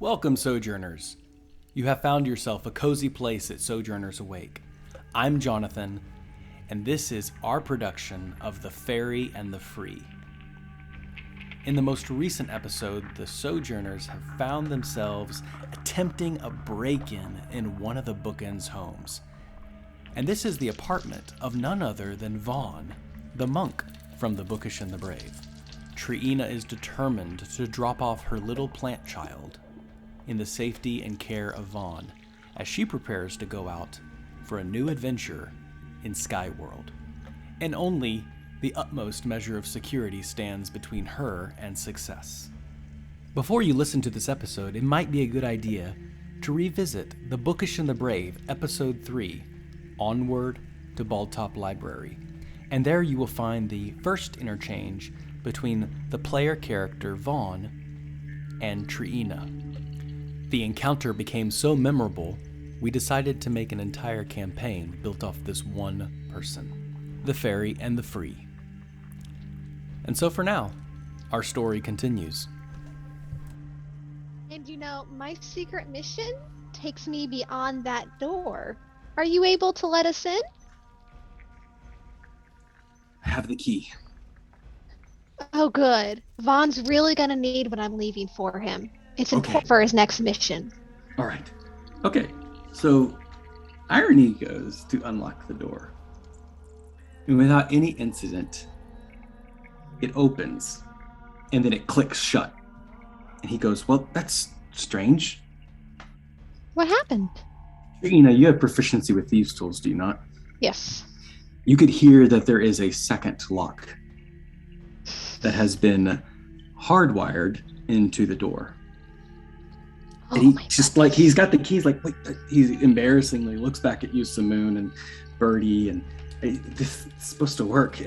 Welcome, Sojourners. You have found yourself a cozy place at Sojourners Awake. I'm Jonathan, and this is our production of The Fairy and the Free. In the most recent episode, the Sojourners have found themselves attempting a break-in in one of the Bookend's homes. And this is the apartment of none other than Vaughn, the monk from The Bookish and the Brave. Tryina is determined to drop off her little plant child in the safety and care of Vaughn as she prepares to go out for a new adventure in Skyworld. And only the utmost measure of security stands between her and success. Before you listen to this episode, it might be a good idea to revisit The Bookish and the Brave, Episode 3, Onward to Baldtop Library. And there you will find the first interchange between the player character Vaughn and Tryina. The encounter became so memorable, we decided to make an entire campaign built off this one person, the Fairy and the Free. And so for now, our story continues. And my secret mission takes me beyond that door. Are you able to let us in? I have the key. Oh, good. Vaughn's really gonna need what I'm leaving for him. It's important for his next mission. All right. Okay. So, Irony goes to unlock the door. And without any incident, it opens. And then it clicks shut. And he goes, well, that's strange. What happened? Tryina, you have proficiency with thieves' tools, do you not? Yes. You could hear that there is a second lock that has been hardwired into the door. And he's got the keys, wait, he embarrassingly looks back at you, Samoon and Bertie, and this is supposed to work.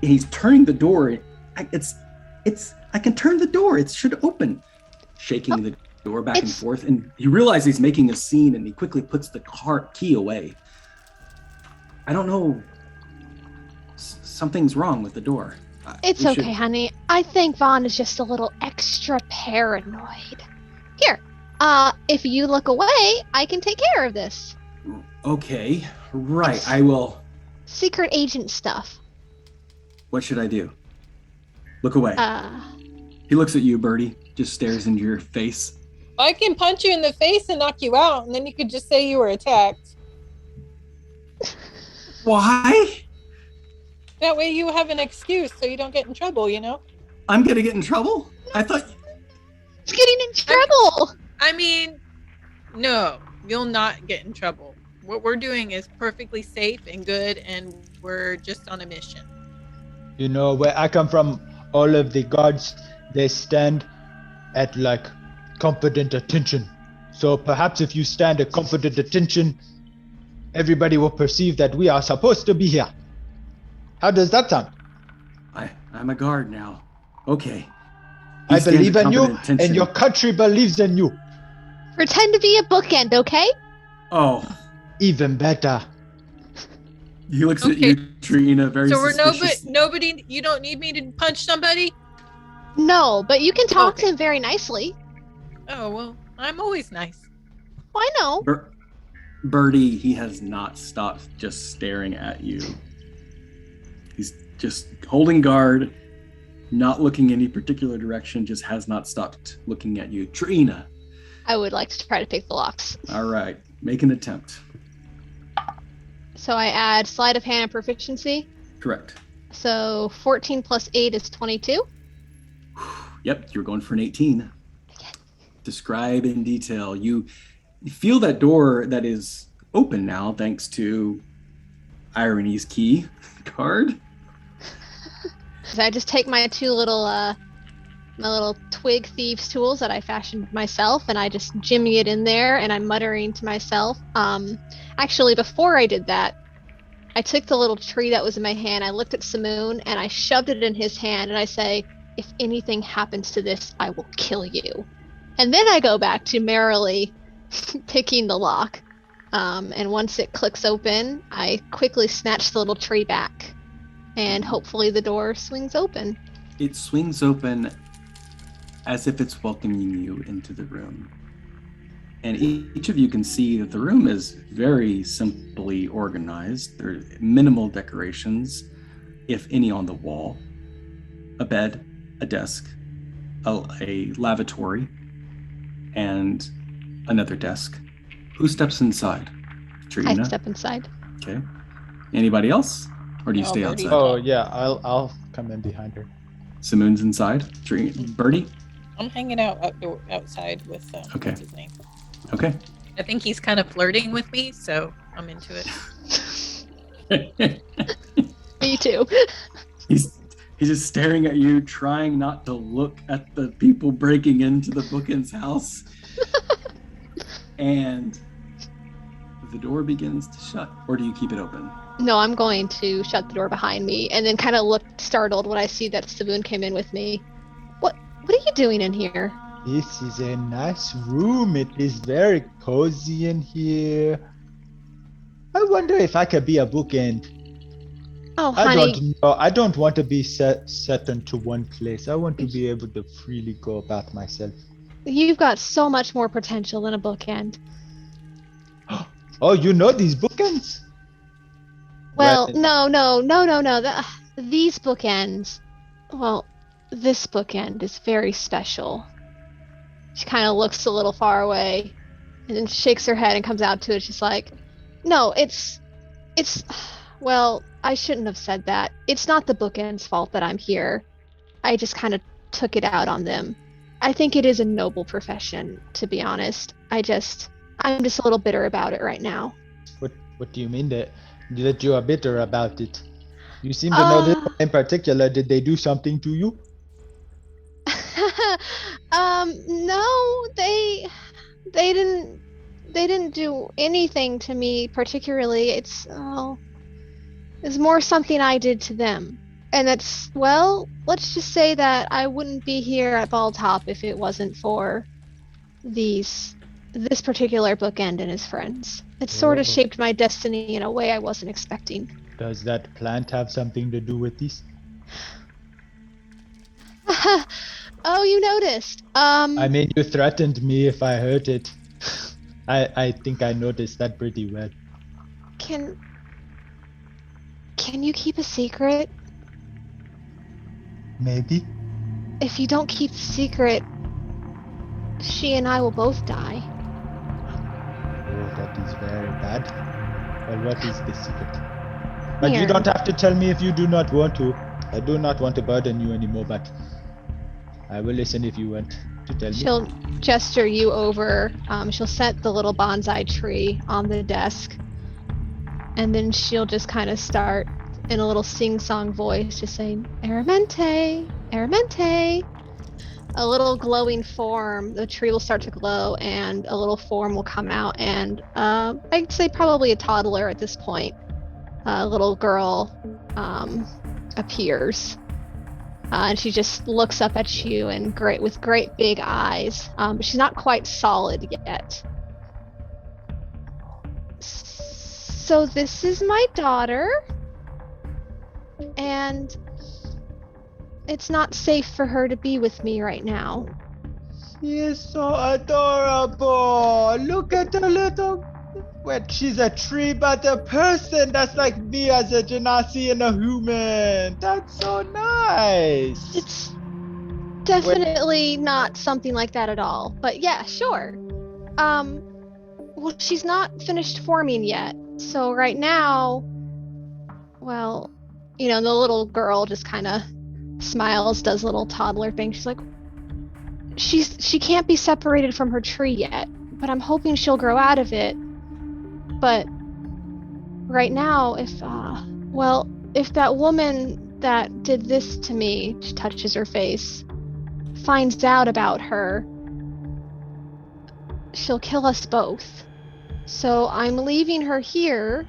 He's turning the door. I can turn the door. It should open. Shaking the door back and forth, and you realize he's making a scene, and he quickly puts the key away. I don't know. Something's wrong with the door. It's okay, honey. I think Vaughn is just a little extra paranoid. Here. If you look away, I can take care of this. Okay, right, I will. Secret agent stuff. What should I do? Look away. He looks at you, Bertie, just stares into your face. I can punch you in the face and knock you out, and then you could just say you were attacked. Why? That way you have an excuse so you don't get in trouble, I'm gonna get in trouble? I thought... He's getting in trouble! No, you'll not get in trouble. What we're doing is perfectly safe and good, and we're just on a mission. Where I come from, all of the guards, they stand at confident attention. So perhaps if you stand at confident attention, everybody will perceive that we are supposed to be here. How does that sound? I'm a guard now. Okay. I believe in you, and your country believes in you. Pretend to be a bookend, okay? Oh. Even better. He looks at you, Tryina, very suspicious. So we're nobody, you don't need me to punch somebody? No, but you can talk to him very nicely. Oh, well, I'm always nice. Well, I know. Bertie, he has not stopped just staring at you. He's just holding guard, not looking any particular direction, just has not stopped looking at you. Tryina. I would like to try to pick the locks. All right, make an attempt. So I add sleight of hand and proficiency? Correct. So 14 plus 8 is 22? Yep, you're going for an 18. Again. Describe in detail. You feel that door that is open now thanks to Irony's key card. So I just take my two little my little twig thieves tools that I fashioned myself, and I just jimmy it in there, and I'm muttering to myself. Actually, before I did that, I took the little tree that was in my hand, I looked at Samoon, and I shoved it in his hand, and I say, if anything happens to this, I will kill you. And then I go back to merrily picking the lock. And once it clicks open, I quickly snatch the little tree back, and hopefully the door swings open. It swings open as if it's welcoming you into the room. And each of you can see that the room is very simply organized. There are minimal decorations, if any, on the wall. A bed, a desk, a lavatory, and another desk. Who steps inside? Tryina? I step inside. Okay. Anybody else? Or do you No, stay Bertie. outside? Oh yeah, I'll come in behind her. Samoon's inside. Bertie? I'm hanging out outside with Okay. what's his name? Okay. I think he's kind of flirting with me, so I'm into it. Me too. He's just staring at you, trying not to look at the people breaking into the Bookend's house. And the door begins to shut. Or do you keep it open? No, I'm going to shut the door behind me and then kind of look startled when I see that Samoon came in with me. What are you doing in here? This is a nice room. It is very cozy in here. I wonder if I could be a bookend. Oh, I honey. don't know. I don't want to be set into one place. I want to be able to freely go about myself. You've got so much more potential than a bookend. Oh, you know these bookends? Well, Well- no. These bookends. Well, this bookend is very special. She kind of looks a little far away and then shakes her head and comes out to it. She's like, no, it's, well, I shouldn't have said that. It's not the bookend's fault that I'm here. I just kind of took it out on them. I think it is a noble profession, to be honest. I'm just a little bitter about it right now. What do you mean that you are bitter about it? You seem to know this one in particular. Did they do something to you? No, they didn't do anything to me particularly. It's more something I did to them. And that's, well, let's just say that I wouldn't be here at Balltop if it wasn't for this particular bookend and his friends. It sort of Oh. shaped my destiny in a way I wasn't expecting. Does that plant have something to do with this? Oh, you noticed. I mean, you threatened me if I hurt it. I think I noticed that pretty well. Can you keep a secret? Maybe. If you don't keep the secret, she and I will both die. Oh, that is very bad. Well, what is the secret? But you Here. don't have to tell me if you do not want to. I do not want to burden you anymore, but I will listen if you want to tell me. She'll gesture you over. She'll set the little bonsai tree on the desk. And then she'll just kind of start in a little sing-song voice, just saying, Aramente, Aramente. A little glowing form, the tree will start to glow, and a little form will come out, and I'd say probably a toddler at this point. A little girl appears. And she just looks up at you and with great big eyes. But she's not quite solid yet. So this is my daughter. And it's not safe for her to be with me right now. She is so adorable. Look at the little. Wait, she's a tree, but a person. That's like me as a Genasi and a human. That's so nice. It's definitely not something like that at all. But yeah, sure. Well, she's not finished forming yet. So right now, well, the little girl just kind of smiles, does a little toddler thing. She's like, she can't be separated from her tree yet, but I'm hoping she'll grow out of it. But right now, if that woman that did this to me, she touches her face, finds out about her, she'll kill us both. So I'm leaving her here,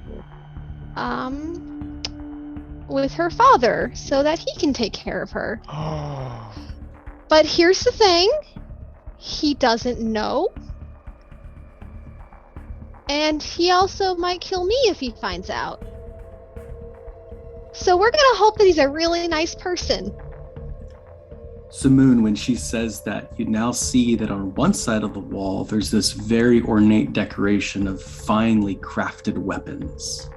with her father so that he can take care of her. But here's the thing, he doesn't know. And he also might kill me if he finds out. So we're gonna hope that he's a really nice person. Samoon, when she says that, you now see that on one side of the wall, there's this very ornate decoration of finely crafted weapons.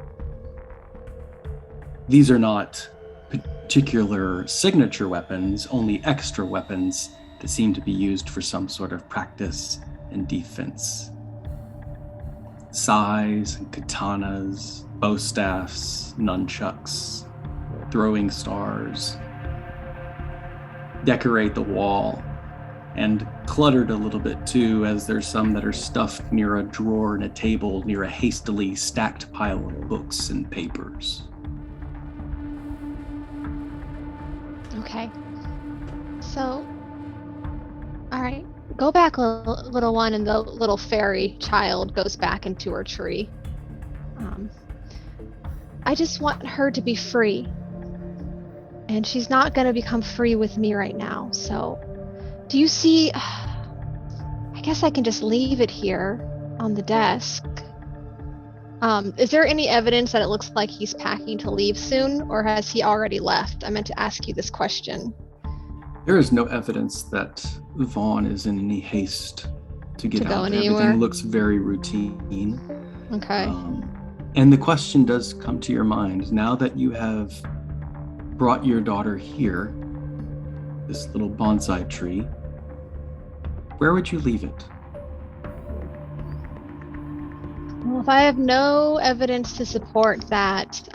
These are not particular signature weapons, only extra weapons that seem to be used for some sort of practice and defense. Sais and katanas, bow staffs, nunchucks, throwing stars decorate the wall, and cluttered a little bit too, as there's some that are stuffed near a drawer and a table near a hastily stacked pile of books and papers. Okay. So, all right. Go back, little one, and the little fairy child goes back into her tree. I just want her to be free. And she's not going to become free with me right now. So, do you see... I guess I can just leave it here on the desk. Is there any evidence that it looks like he's packing to leave soon, or has he already left? I meant to ask you this question. There is no evidence that Vaughn is in any haste to get out. Anywhere. Everything looks very routine. Okay. And the question does come to your mind, now that you have brought your daughter here, this little bonsai tree, where would you leave it? Well, if I have no evidence to support that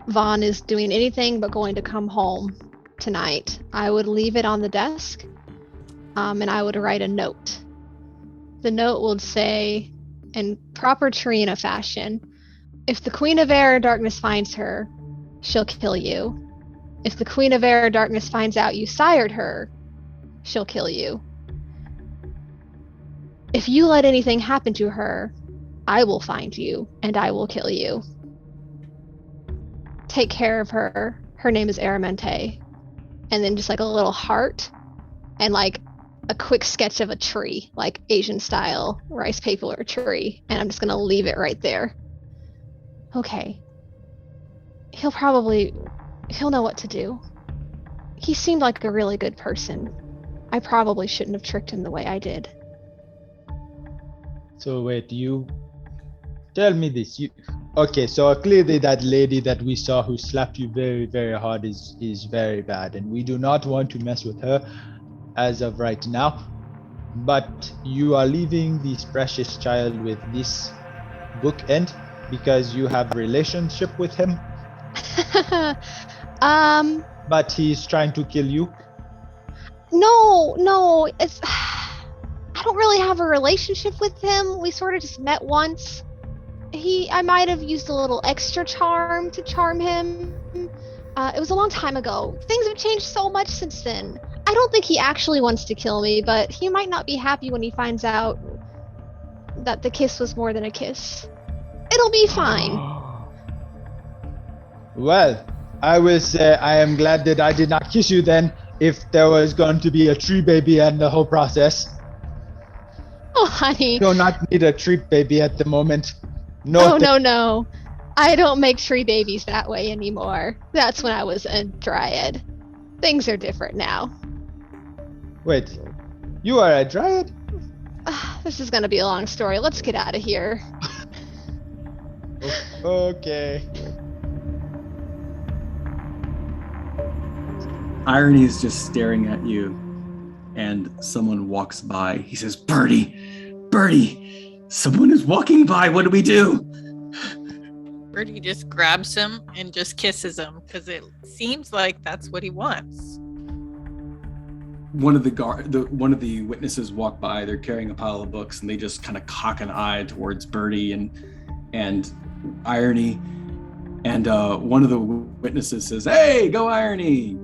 Vaughn is doing anything but going to come home tonight, I would leave it on the desk, and I would write a note. The note would say, in proper Tryina fashion, if the Queen of Air Darkness finds her, she'll kill you. If the Queen of Air Darkness finds out you sired her, she'll kill you. If you let anything happen to her, I will find you and I will kill you. Take care of her. Her name is Aramente. And then just like a little heart and like a quick sketch of a tree, like Asian style rice paper tree. And I'm just gonna leave it right there. Okay. He'll know what to do. He seemed like a really good person. I probably shouldn't have tricked him the way I did. So wait, you tell me this. Okay, so clearly that lady that we saw who slapped you very, very hard is very bad, and we do not want to mess with her as of right now. But you are leaving this precious child with this Bookend because you have a relationship with him. But he's trying to kill you. No, it's I don't really have a relationship with him. We sort of just met once. I might have used a little extra charm to charm him. It was a long time ago. Things have changed so much since then. I don't think he actually wants to kill me, but he might not be happy when he finds out that the kiss was more than a kiss. It'll be fine. Well, I will say I am glad that I did not kiss you then, if there was going to be a tree baby and the whole process. Oh, honey. Do not need a tree baby at the moment. No. No. I don't make tree babies that way anymore. That's when I was a dryad. Things are different now. Wait, you are a dryad? This is gonna be a long story. Let's get out of here. Okay. Irony is just staring at you, and someone walks by. He says, Bertie, someone is walking by. What do we do? Bertie just grabs him and just kisses him because it seems like that's what he wants. One of the witnesses walk by. They're carrying a pile of books, and they just kind of cock an eye towards Bertie and Irony. And one of the witnesses says, "Hey, go Irony!"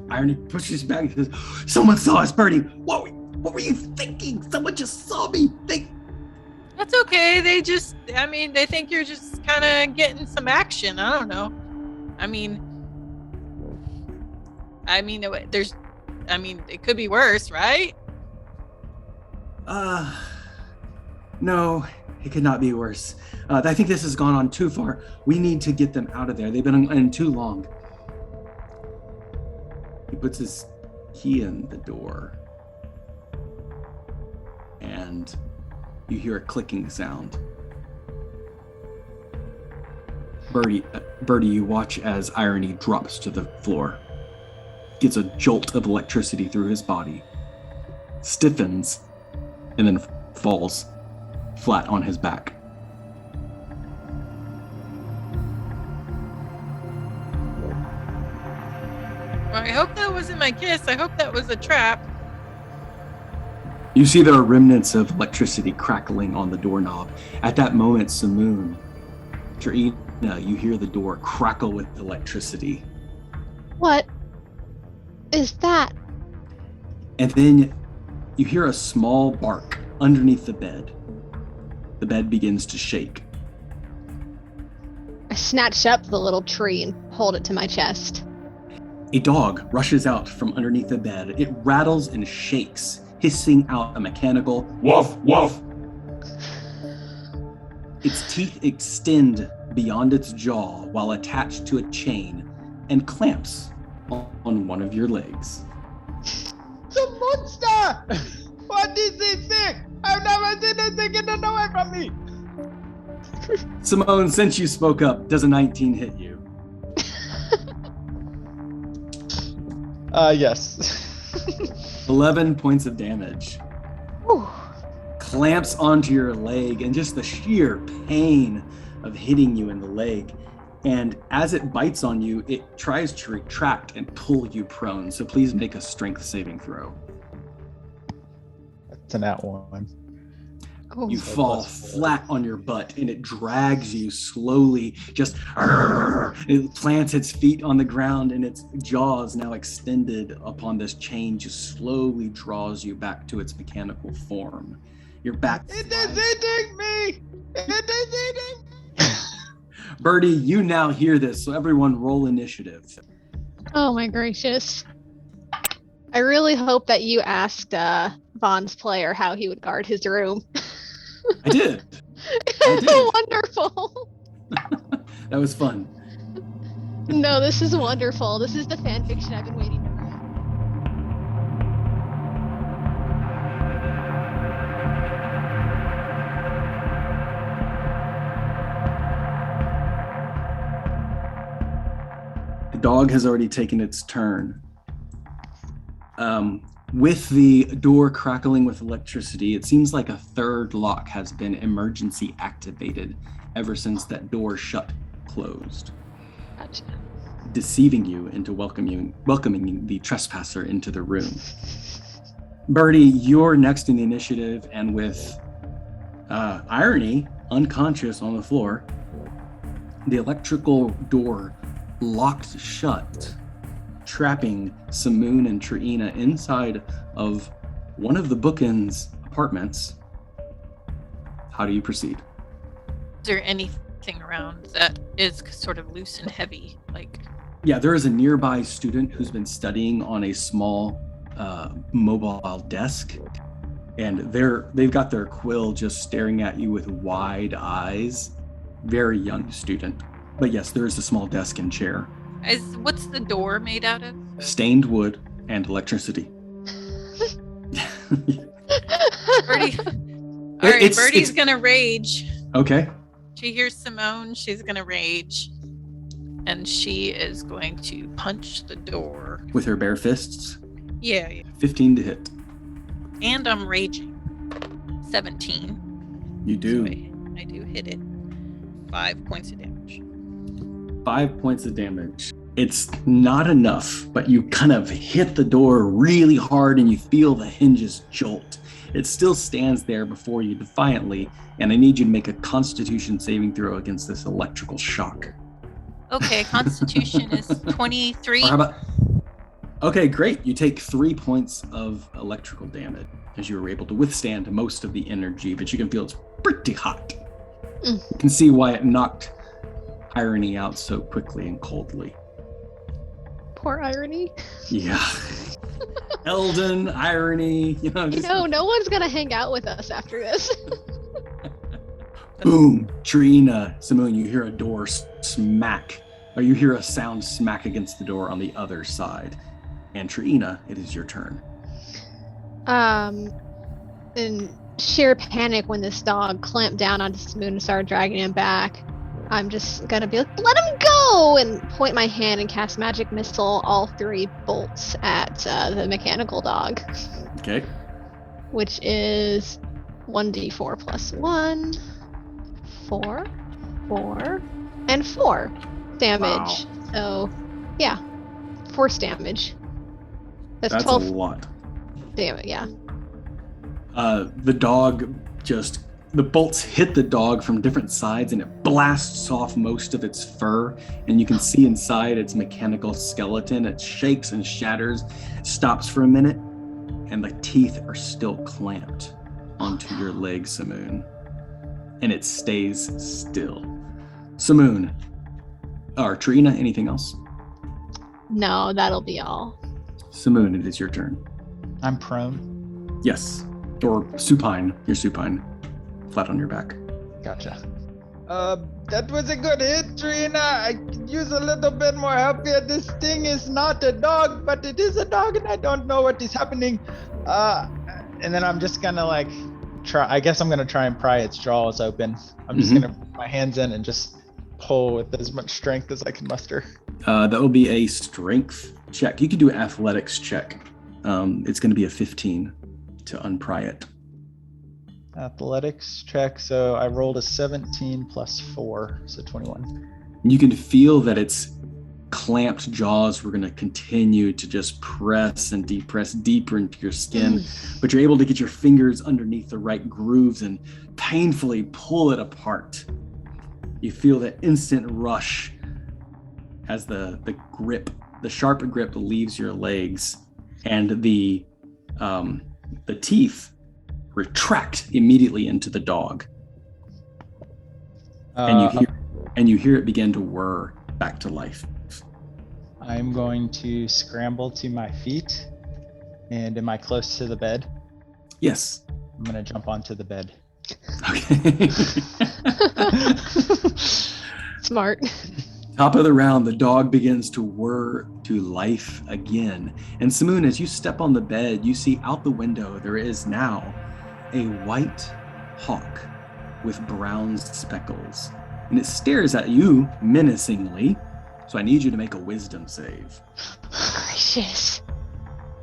Irony pushes back and says, "Someone saw us, Bertie. What were you thinking? Someone just saw me. That's okay. They think you're just kind of getting some action. I don't know. It could be worse, right? No, it could not be worse. I think this has gone on too far. We need to get them out of there. They've been in too long." key in the door. And you hear a clicking sound. Bertie, you watch as Irony drops to the floor, gets a jolt of electricity through his body, stiffens, and then falls flat on his back. Well, I hope that wasn't my kiss. I hope that was a trap. You see there are remnants of electricity crackling on the doorknob. At that moment, Samoon, Tryina, you hear the door crackle with electricity. What is that? And then you hear a small bark underneath the bed. The bed begins to shake. I snatch up the little tree and hold it to my chest. A dog rushes out from underneath the bed. It rattles and shakes, hissing out a mechanical woof woof. Its teeth extend beyond its jaw while attached to a chain and clamps on one of your legs. The monster! What is this thing? I've never seen this thing get away from me! Samoon, since you spoke up, does a 19 hit you? Yes. 11 points of damage. Whew. Clamps onto your leg, and just the sheer pain of hitting you in the leg. And as it bites on you, it tries to retract and pull you prone. So please make a strength saving throw. That's an at one. Oh. You fall flat on your butt, and it drags you slowly. Just it plants its feet on the ground, and its jaws, now extended upon this chain, just slowly draws you back to its mechanical form. Your back. It is eating me! It is eating! Bertie, you now hear this, so everyone roll initiative. Oh my gracious. I really hope that you asked Vaughn's player how he would guard his room. I did. I did. Wonderful. That was fun. No, this is wonderful. This is the fan fiction I've been waiting to write. The dog has already taken its turn. With the door crackling with electricity, it seems like a third lock has been emergency activated ever since that door shut closed. Gotcha. Deceiving you into welcoming the trespasser into the room. Bertie, you're next in the initiative, and with Irony unconscious on the floor, the electrical door locked shut, trapping Samoon and Tryina inside of one of the Bookend's apartments. How do you proceed? Is there anything around that is sort of loose and heavy? Like, Yeah, there is a nearby student who's been studying on a small mobile desk, and they've got their quill just staring at you with wide eyes. Very young student. But yes, there is a small desk and chair. what's the door made out of? Stained wood and electricity. Bertie. All right, Bertie's gonna rage. Okay. She hears Simone. She's gonna rage, and she is going to punch the door With her bare fists. Yeah. 15 to hit. And I'm raging. 17. You do. So I do hit it. 5 points of damage. 5 points of damage. It's not enough, but you kind of hit the door really hard and you feel the hinges jolt. It still stands there before you defiantly, and I need you to make a Constitution saving throw against this electrical shock. Okay, Constitution is 23. Or how about... Okay, great. You take 3 points of electrical damage as you were able to withstand most of the energy, but you can feel it's pretty hot. You can see why it knocked Irony out so quickly and coldly. Poor Irony. Yeah. Eldon, Irony, no one's gonna hang out with us after this. Boom. Tryina, Samoon, you hear a door smack, or you hear a sound smack against the door on the other side. And Tryina, it is your turn. In sheer panic when this dog clamped down onto Samoon and started dragging him back, I'm just gonna be like, let him go! And point my hand and cast Magic Missile, all 3 bolts at the mechanical dog. Okay. Which is 1d4 plus 1, 4, 4, and 4 damage. Wow. So, yeah, force damage. That's 12 12 a lot. damage, yeah. The dog the bolts hit the dog from different sides and it blasts off most of its fur. And you can see inside its mechanical skeleton. It shakes and shatters, stops for a minute, and the teeth are still clamped onto your leg, Samoon. And it stays still. Samoon, or Tryina, anything else? No, that'll be all. Samoon, it is your turn. I'm prone. Yes. Or supine. You're supine. Flat on your back. Gotcha. That was a good hit, Tryina. I could use a little bit more help here. This thing is not a dog, but it is a dog, and I don't know what is happening. And then I'm just gonna try. I guess I'm gonna try and pry its jaws open. I'm just gonna put my hands in and just pull with as much strength as I can muster. That will be a strength check. You could do an athletics check. It's going to be a 15 to unpry it. Athletics check. So I rolled a 17 plus 4, so 21. You can feel that its clamped jaws were going to continue to just press and depress deeper into your skin, but you're able to get your fingers underneath the right grooves and painfully pull it apart. You feel that instant rush as the sharp grip leaves your legs, and the teeth retract immediately into the dog, and you hear it begin to whir back to life. I'm going to scramble to my feet, and am I close to the bed? Yes. I'm gonna jump onto the bed. Okay. Smart. Top of the round, the dog begins to whir to life again. And Samoon, as you step on the bed, you see out the window there is now a white hawk with brown speckles. And it stares at you menacingly. So I need you to make a wisdom save. Gracious.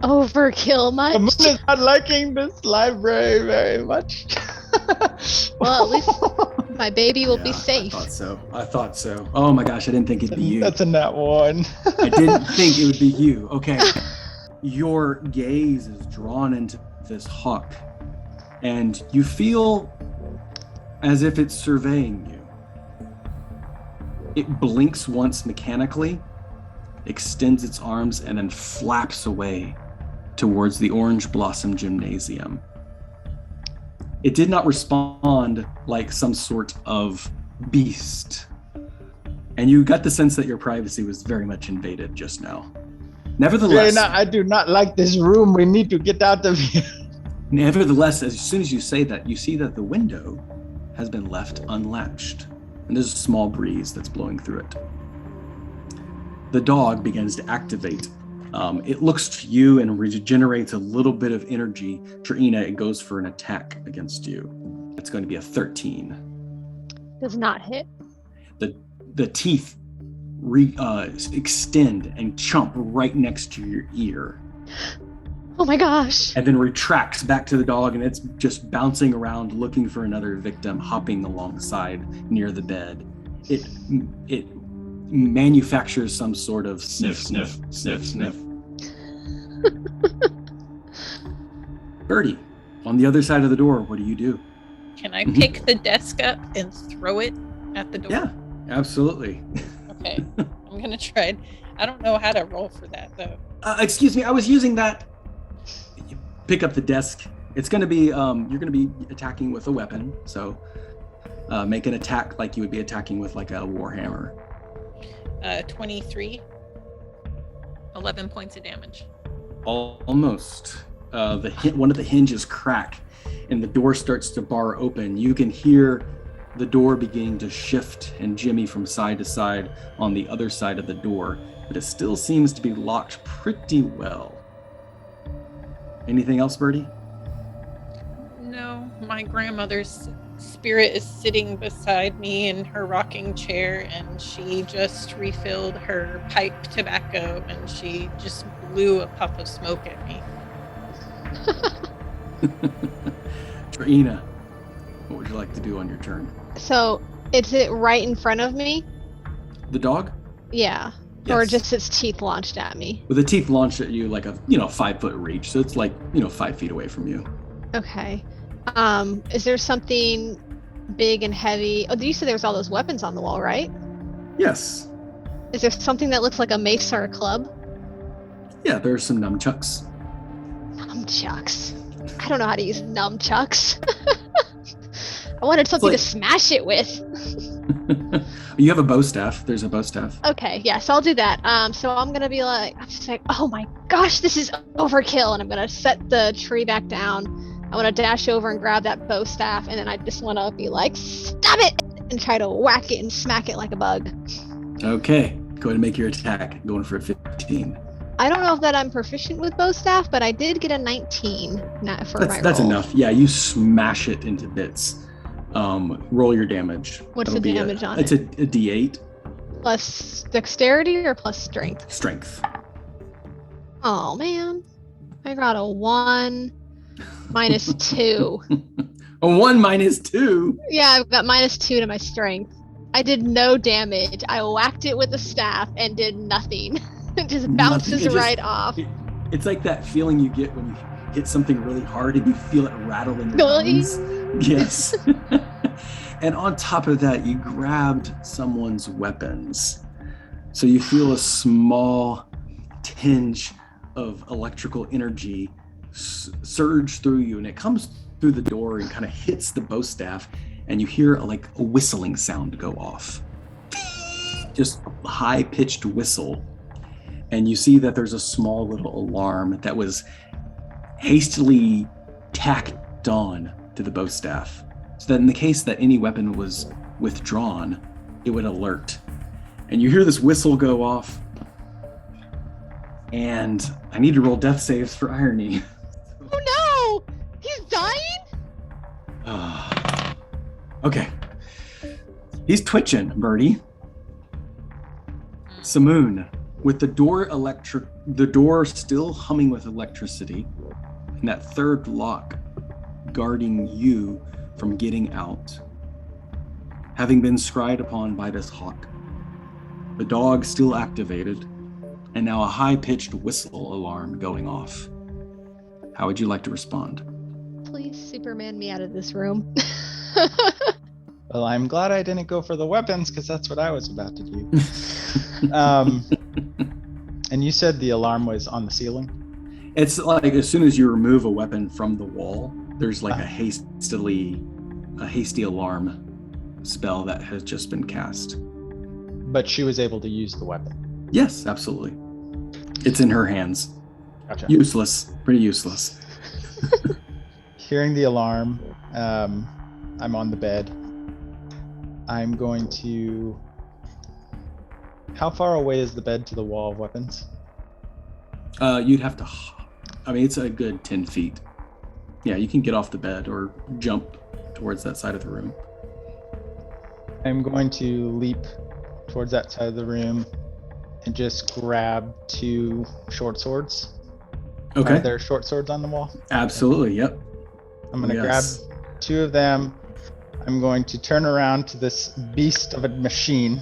Overkill much? Samoon is not liking this library very much. Well, at least my baby will be safe. I thought so. Oh my gosh, I didn't think it'd be you. That's a nat 1. I didn't think it would be you. Okay. Your gaze is drawn into this hawk, and you feel as if it's surveying you. It blinks once mechanically, extends its arms, and then flaps away towards the Orange Blossom Gymnasium. It did not respond like some sort of beast. And you got the sense that your privacy was very much invaded just now. Nevertheless, Tryina, I do not like this room. We need to get out of here. Nevertheless, as soon as you say that, you see that the window has been left unlatched. And there's a small breeze that's blowing through it. The dog begins to activate. It looks to you and regenerates a little bit of energy. Tryina, it goes for an attack against you. It's going to be a 13. Does not hit. The teeth extend and chomp right next to your ear. Oh my gosh. And then retracts back to the dog, and it's just bouncing around looking for another victim, hopping alongside near the bed. It manufactures some sort of sniff, sniff, sniff, sniff. Bertie, on the other side of the door, what do you do? Can I pick the desk up and throw it at the door? Yeah, absolutely. Okay, I'm gonna try it. I don't know how to roll for that though. Excuse me, I was using that. You pick up the desk. It's gonna be you're gonna be attacking with a weapon, so make an attack like you would be attacking with like a warhammer. 23. 11 points of damage. Almost. One of the hinges crack, and the door starts to bar open. You can hear the door beginning to shift and jimmy from side to side on the other side of the door. but it still seems to be locked pretty well. Anything else, Bertie? No, my grandmother's spirit is sitting beside me in her rocking chair, and she just refilled her pipe tobacco, and she just blew a puff of smoke at me. Tryina, what would you like to do on your turn? So, is it right in front of me? The dog? Yeah. Yes. Or just its teeth launched at me? With the teeth launched at you like a 5-foot reach, so it's like 5 feet away from you. Okay. Is there something big and heavy? Oh, you said there was all those weapons on the wall, right? Yes. Is there something that looks like a mace or a club? Yeah, there's some nunchucks. Nunchucks. I don't know how to use nunchucks. I wanted something to smash it with. You have a bow staff. There's a bow staff. Okay, yeah, so I'll do that. So I'm gonna be like, oh my gosh, this is overkill, and I'm gonna set the tree back down. I want to dash over and grab that bow staff, and then I just want to be like, stop it, and try to whack it and smack it like a bug. Okay, go ahead and make your attack. Going for a 15. I don't know if that I'm proficient with bow staff, but I did get a 19 for my roll. That's enough. Yeah, you smash it into bits. Roll your damage. What's the damage on it? It's a D8. Plus dexterity or plus strength? Strength. Oh man, I got a 1 minus 2. A 1 minus 2? Yeah, I've got minus 2 to my strength. I did no damage. I whacked it with the staff and did nothing. It just bounces right off. It's like that feeling you get when you hit something really hard and you feel it rattle in your bones. Yes. And on top of that, you grabbed someone's weapons. So you feel a small tinge of electrical energy surge through you, and it comes through the door and kind of hits the bow staff, and you hear a whistling sound go off. Just a high-pitched whistle. And you see that there's a small little alarm that was hastily tacked on to the bow staff, so that in the case that any weapon was withdrawn, it would alert. And you hear this whistle go off, and I need to roll death saves for irony. Oh no! He's dying? Okay. He's twitching, Bertie. Samoon, with the door still humming with electricity, and that third lock guarding you from getting out, having been scryed upon by this hawk, the dog still activated, and now a high-pitched whistle alarm going off. How would you like to respond? Please Superman me out of this room. Well, I'm glad I didn't go for the weapons, because that's what I was about to do. And you said the alarm was on the ceiling? It's like as soon as you remove a weapon from the wall, there's like a hasty alarm spell that has just been cast. But she was able to use the weapon? Yes, absolutely. It's in her hands. Gotcha. Useless. Pretty useless. Hearing the alarm, I'm on the bed. I'm going to... How far away is the bed to the wall of weapons? You'd have to... it's a good 10 feet. Yeah, you can get off the bed or jump towards that side of the room. I'm going to leap towards that side of the room and just grab 2 short swords. Okay. Are there short swords on the wall? Absolutely, yep. I'm going to grab 2 of them. I'm going to turn around to this beast of a machine,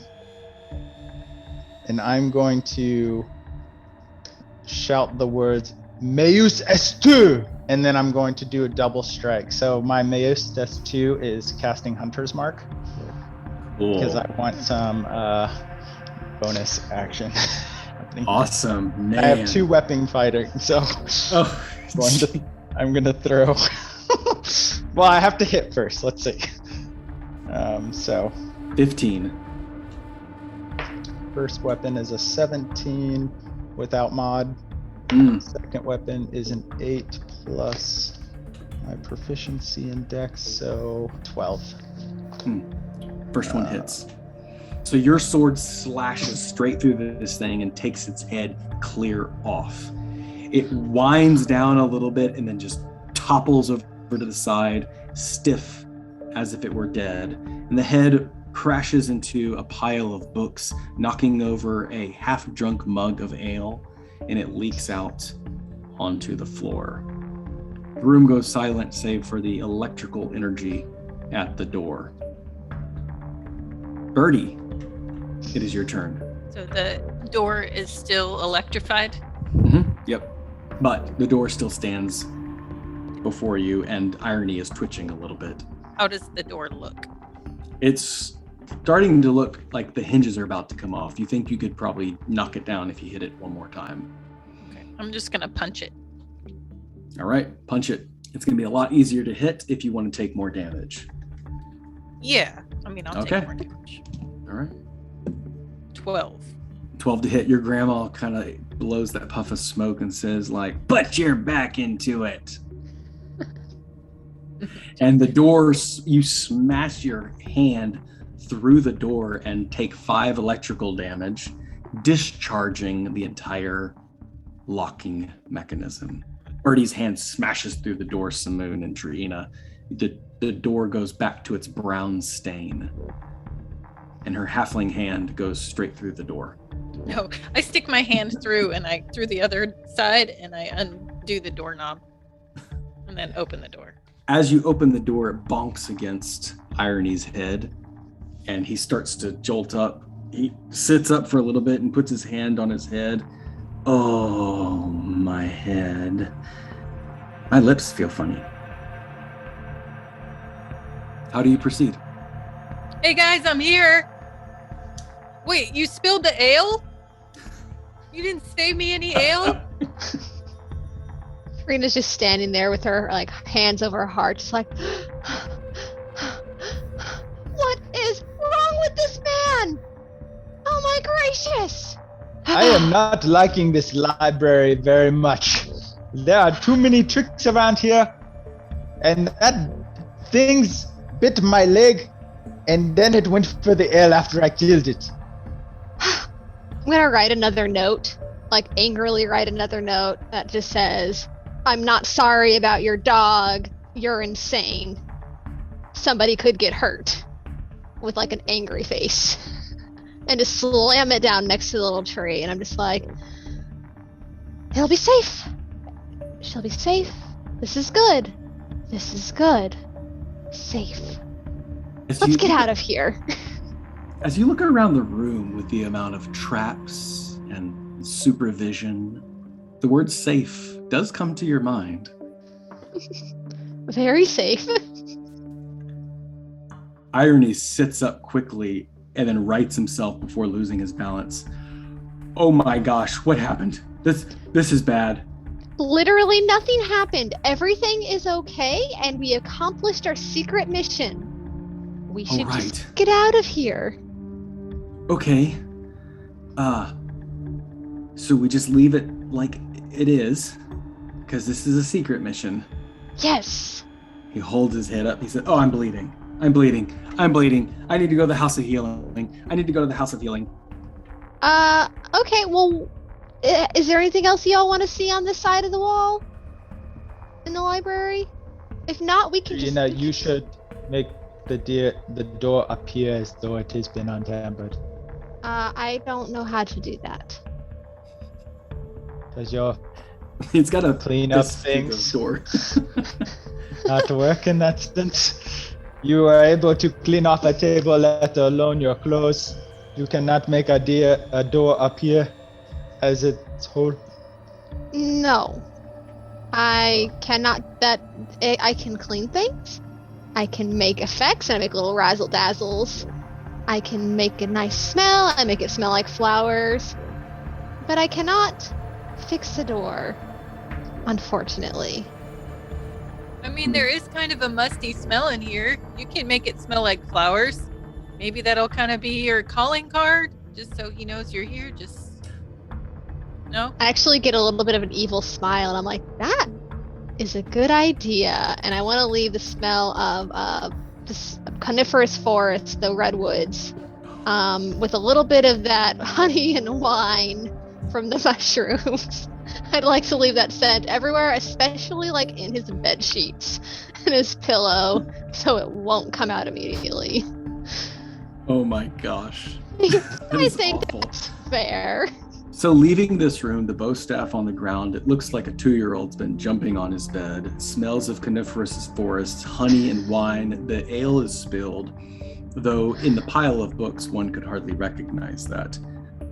and I'm going to shout the words, Meus Estu! And then I'm going to do a double strike. So my Meus Estu is casting Hunter's Mark, because I want some bonus action. Awesome, man. I have 2 weapon fighter, so I'm gonna throw. Well, I have to hit first. Let's see. So 15. First weapon is a 17 without mod. Second weapon is an 8 plus my proficiency in Dex, so 12. First one hits. So your sword slashes straight through this thing and takes its head clear off. It winds down a little bit and then just topples over to the side, stiff as if it were dead. And the head crashes into a pile of books, knocking over a half-drunk mug of ale, and it leaks out onto the floor. The room goes silent save for the electrical energy at the door. Bertie, it is your turn. So the door is still electrified? Yep. But the door still stands before you, and Irony is twitching a little bit. How does the door look? It's starting to look like the hinges are about to come off. You think you could probably knock it down if you hit it one more time. Okay, I'm just gonna punch it. All right, punch it. It's going to be a lot easier to hit if you want to take more damage. Yeah, I mean, I'll take more damage. All right. 12. 12 to hit. Your grandma kind of blows that puff of smoke and says, like, put your back into it. And the door, you smash your hand through the door and take 5 electrical damage, discharging the entire locking mechanism. Bertie's hand smashes through the door, Samoon and Tryina. The door goes back to its brown stain, and her halfling hand goes straight through the door. No, I stick my hand through the other side, and I undo the doorknob, and then open the door. As you open the door, it bonks against Irony's head, and he starts to jolt up. He sits up for a little bit and puts his hand on his head. Oh, my head. My lips feel funny. How do you proceed? Hey guys, I'm here. Wait, you spilled the ale? You didn't save me any ale? Tryina's just standing there with her like hands over her heart, just like, what is wrong with this man? Oh my gracious! I am not liking this library very much. There are too many tricks around here, and that thing's bit my leg, and then it went for the ale after I killed it. I'm gonna write another note, like angrily write another note that just says, I'm not sorry about your dog, you're insane. Somebody could get hurt. With like an angry face. And just slam it down next to the little tree, and I'm just like, he'll be safe. She'll be safe. This is good. This is good. Safe. Let's get out of here. As you look around the room with the amount of traps and supervision, the word safe does come to your mind. Very safe. Irony sits up quickly and then rights himself before losing his balance. Oh my gosh, what happened? This is bad. Literally nothing happened. Everything is okay, and we accomplished our secret mission. We should just get out of here. Okay. So we just leave it like it is, because this is a secret mission. Yes. He holds his head up. He said, oh, I'm bleeding. I need to go to the House of Healing. Okay, well, is there anything else y'all want to see on this side of the wall? In the library? If not, we can just... You should make the door appear as though it has been untampered. I don't know how to do that. Does your... It's got to clean up things door. Not work in that sense. You are able to clean off a table, let alone your clothes. You cannot make a door appear as its whole. No. I cannot. I can clean things. I can make effects, and I make little razzle dazzles. I can make a nice smell. I make it smell like flowers. But I cannot fix the door, unfortunately. I mean, there is kind of a musty smell in here. You can make it smell like flowers. Maybe that'll kind of be your calling card, just so he knows you're here. No? I actually get a little bit of an evil smile, and I'm like, that is a good idea. And I want to leave the smell of this coniferous forest, the redwoods, with a little bit of that honey and wine from the mushrooms. I'd like to leave that scent everywhere, especially like in his bed sheets and his pillow, so it won't come out immediately. Oh my gosh. I think that's fair. So leaving this room, the bow staff on the ground, it looks like a 2-year-old's been jumping on his bed. It smells of coniferous forests, honey and wine. The ale is spilled, though in the pile of books, one could hardly recognize that.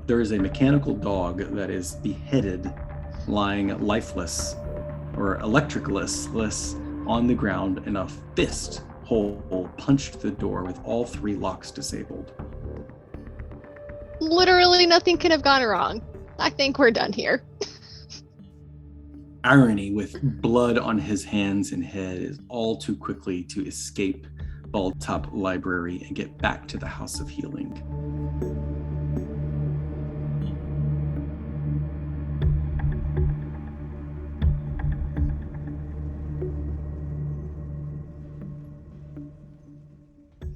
There is a mechanical dog that is beheaded, lying lifeless or electricless on the ground, and a fist hole punched the door with all 3 locks disabled. Literally nothing could have gone wrong. I think we're done here. Irony, with blood on his hands and head, is all too quickly to escape Baldtop Library and get back to the House of Healing.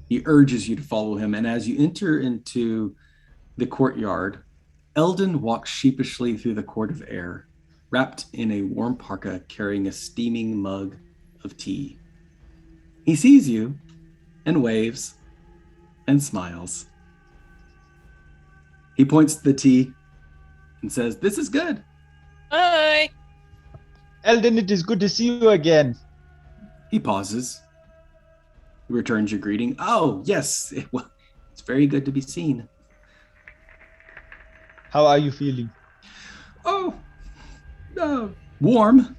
He urges you to follow him, and as you enter into the courtyard, Eldon walks sheepishly through the court of air, wrapped in a warm parka, carrying a steaming mug of tea. He sees you and waves and smiles. He points to the tea and says, "This is good." Hi. Eldon, it is good to see you again. He pauses. He returns your greeting. "Oh, yes. Well, it's very good to be seen." How are you feeling? "Oh, warm."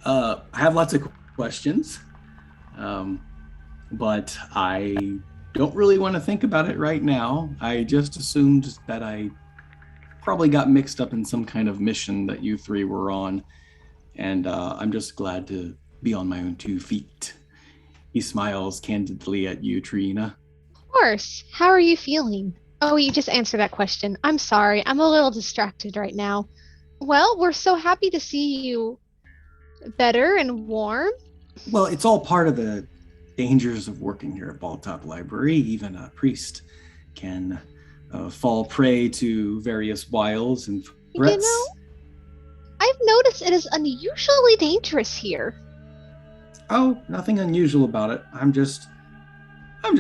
I have lots of questions, but I don't really want to think about it right now. I just assumed that I probably got mixed up in some kind of mission that you 3 were on, and I'm just glad to be on my own 2 feet. He smiles candidly at you, Tryina. Of course. How are you feeling? Oh, you just answered that question. I'm sorry. I'm a little distracted right now. Well, we're so happy to see you better and warm. Well, it's all part of the dangers of working here at Baldtop Library. Even a priest can fall prey to various wiles and threats. You know, I've noticed it is unusually dangerous here. Oh, nothing unusual about it. I'm just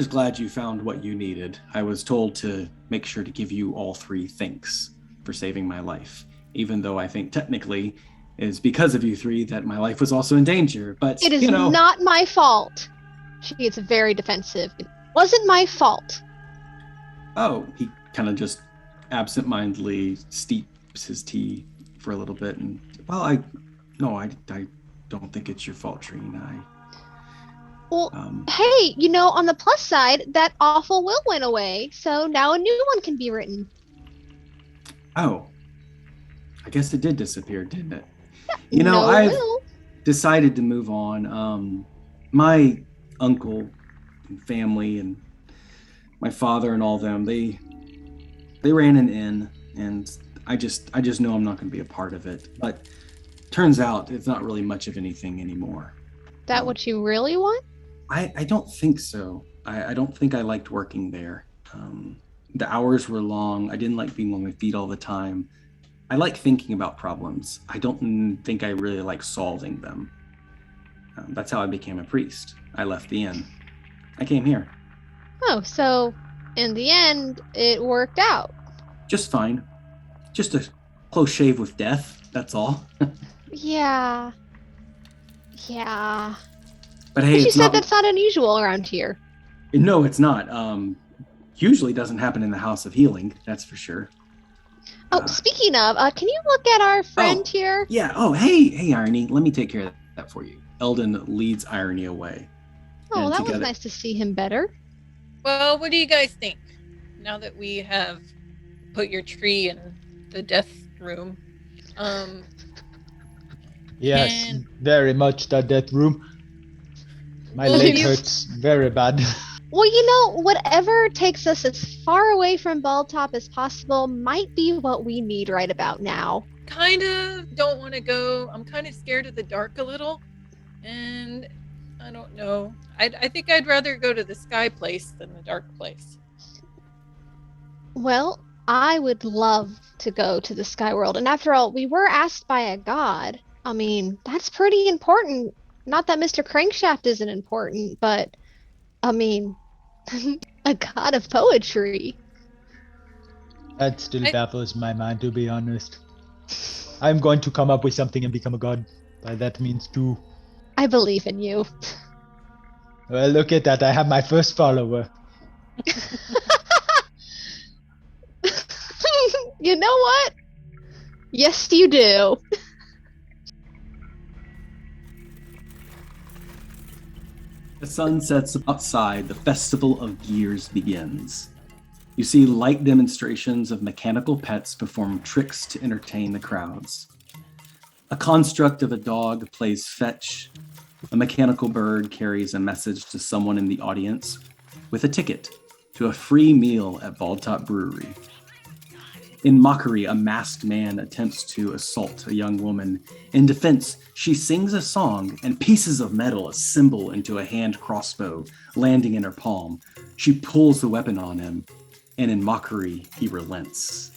glad you found what you needed. I was told to make sure to give you all 3 thanks for saving my life, even though I think technically it is because of you 3 that my life was also in danger. But it is not my fault. She gets very defensive. It wasn't my fault. Oh, he kind of just absentmindedly steeps his tea for a little bit, and I don't think it's your fault, Tryina. Well, hey, on the plus side, that awful will went away, so now a new one can be written. Oh, I guess it did disappear, didn't it? Yeah, I've decided to move on. My uncle and family and my father and all them, they ran an inn, and I just know I'm not going to be a part of it. But turns out it's not really much of anything anymore. That what you really want? I don't think so. I don't think I liked working there. The hours were long. I didn't like being on my feet all the time. I like thinking about problems. I don't think I really like solving them. That's how I became a priest. I left the inn. I came here. Oh, so in the end, it worked out. Just fine. Just a close shave with death, that's all. Yeah. But hey, you said that's not unusual around here. No, it's not. Usually doesn't happen in the House of Healing, that's for sure. Oh, speaking of, can you look at our friend here? Yeah. Oh, hey, Irony. Let me take care of that for you. Eldon leads Irony away. Oh, that was nice to see him better. Well, what do you guys think? Now that we have put your tree in the death room. Yes, very much the death room. My leg hurts very bad. Well, whatever takes us as far away from Baldtop as possible might be what we need right about now. Kind of don't want to go. I'm kind of scared of the dark a little. And I don't know. I think I'd rather go to the sky place than the dark place. Well, I would love to go to the Sky World. And after all, we were asked by a god. I mean, that's pretty important. Not that Mr. Crankshaft isn't important, but I mean, a god of poetry. That still I- baffles my mind, to be honest. I'm going to come up with something and become a god. By that means too. I believe in you. Well, look at that. I have my first follower. You know what? Yes, you do. The sun sets outside, the Festival of Gears begins. You see light demonstrations of mechanical pets perform tricks to entertain the crowds. A construct of a dog plays fetch. A mechanical bird carries a message to someone in the audience with a ticket to a free meal at Baldtop Brewery. In mockery, a masked man attempts to assault a young woman. In defense, she sings a song and pieces of metal assemble into a hand crossbow, landing in her palm. She pulls the weapon on him, and in mockery, he relents.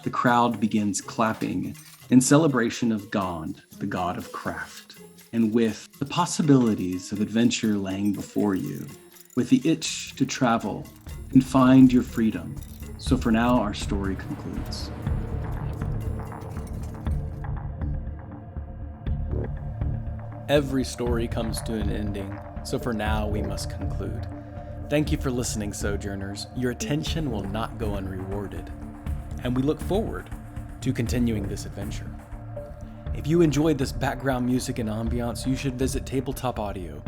The crowd begins clapping in celebration of Gond, the god of craft. And with the possibilities of adventure laying before you, with the itch to travel and find your freedom. So for now, our story concludes. Every story comes to an ending, so for now we must conclude. Thank you for listening, Sojourners. Your attention will not go unrewarded, and we look forward to continuing this adventure. If you enjoyed this background music and ambiance, you should visit Tabletop Audio.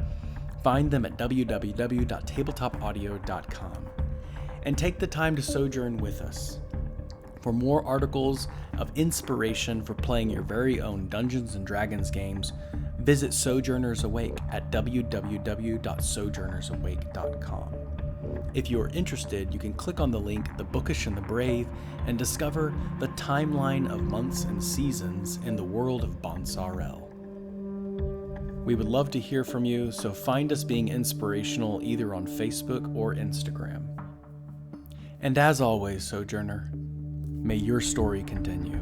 Find them at www.tabletopaudio.com and take the time to sojourn with us. For more articles of inspiration for playing your very own Dungeons & Dragons games, visit Sojourners Awake at www.sojournersawake.com. If you are interested, you can click on the link The Bookish and the Brave and discover the timeline of months and seasons in the world of Bonsarel. We would love to hear from you, so find us being inspirational either on Facebook or Instagram. And as always, Sojourner, may your story continue.